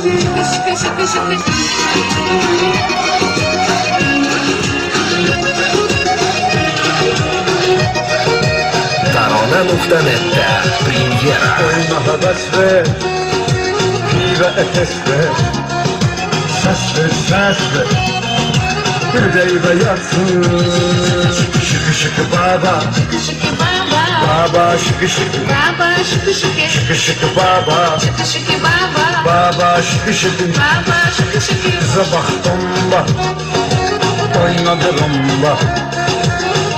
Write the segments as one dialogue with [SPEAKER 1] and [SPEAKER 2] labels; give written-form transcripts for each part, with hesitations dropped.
[SPEAKER 1] Şıkı şıkı şıkı.
[SPEAKER 2] Tarona.net'te Primyera.
[SPEAKER 3] Oyna heves ver, pive etes ver, ses ver, ses ver, bir deyve yatsın. Şıkı şıkı baba,
[SPEAKER 1] Şıkı şıkı baba.
[SPEAKER 3] baba şıkı şıkı,
[SPEAKER 1] Baba şıkı şıkı.
[SPEAKER 3] şıkı şıkı baba,
[SPEAKER 1] Şıkı şıkı baba.
[SPEAKER 3] baba şıkı şıkı.
[SPEAKER 1] Baba şıkı şıkı.
[SPEAKER 3] Kıza bak bomba, oynadı bomba,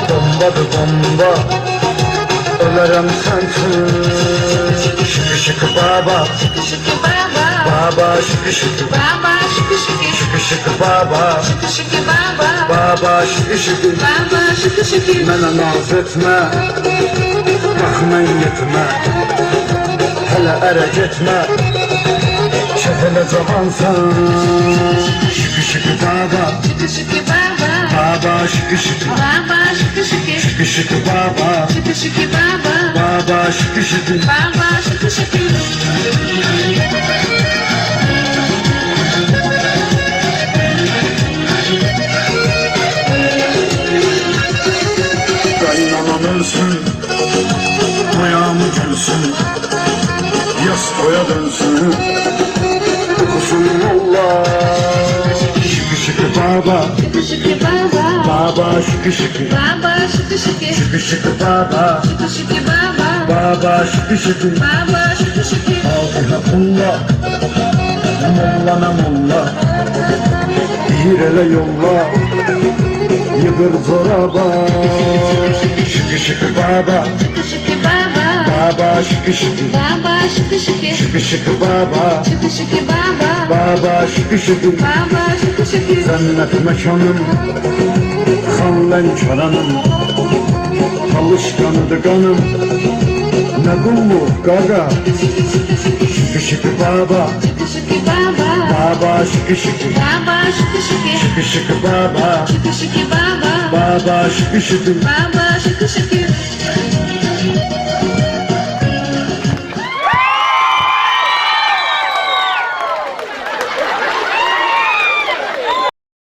[SPEAKER 3] bombadı bomba, ölerim sensin. Şıkı şıkı baba,
[SPEAKER 1] Şıkı şıkı baba.
[SPEAKER 3] baba şıkı şıkı,
[SPEAKER 1] Baba şıkı şıkı.
[SPEAKER 3] şıkı şıkı baba,
[SPEAKER 1] Şıkı şıkı baba.
[SPEAKER 3] baba şıkı şıkı.
[SPEAKER 1] Baba şıkı şıkı.
[SPEAKER 3] Mənə naz etmə, bax mən yetmə, hələ ərə getmə, kəfələ cavansan. Şıkı şıkı baba,
[SPEAKER 1] Şıkı şıkı baba.
[SPEAKER 3] baba şıkı şıkı,
[SPEAKER 1] Baba şıkı şıkı.
[SPEAKER 3] şıkı şıkı baba,
[SPEAKER 1] Şıkı şıkı baba.
[SPEAKER 3] baba şıkı şıkı.
[SPEAKER 1] Baba şıkı şıkı.
[SPEAKER 3] Qaynanan ölsün, mayamı gülsün, yaz toya dönsün, okusun Allah. Şıkı şıkı baba,
[SPEAKER 1] Şıkı şıkı baba.
[SPEAKER 3] baba şıkı şıkı,
[SPEAKER 1] Baba şıkı şıkı.
[SPEAKER 3] şıkı şıkı baba,
[SPEAKER 1] Şıkı şıkı baba.
[SPEAKER 3] baba şıkı şıkı.
[SPEAKER 1] Baba şıkı şıkı.
[SPEAKER 3] Altına mulla, mollana mulla, bir ele yolla, yıkır zoraba. Şıkı şıkı baba,
[SPEAKER 1] Şıkı şıkı baba.
[SPEAKER 3] baba şıkı şıkı,
[SPEAKER 1] Baba şıkı şıkı.
[SPEAKER 3] şıkı şıkı baba,
[SPEAKER 1] Şıkı şıkı baba.
[SPEAKER 3] baba şıkı şıkı.
[SPEAKER 1] Baba şıkı şıkı.
[SPEAKER 3] Cennet mekanım, kanlen kölenim, alışkanıdı kanım, ne kulluk gaga. Şıkı şıkı baba,
[SPEAKER 1] Şıkı şıkı baba.
[SPEAKER 3] baba şıkı şıkı,
[SPEAKER 1] Baba şıkı şıkı.
[SPEAKER 3] şıkı şıkı baba,
[SPEAKER 1] Şıkı şıkı baba.
[SPEAKER 3] baba şıkı şıkı.
[SPEAKER 1] Baba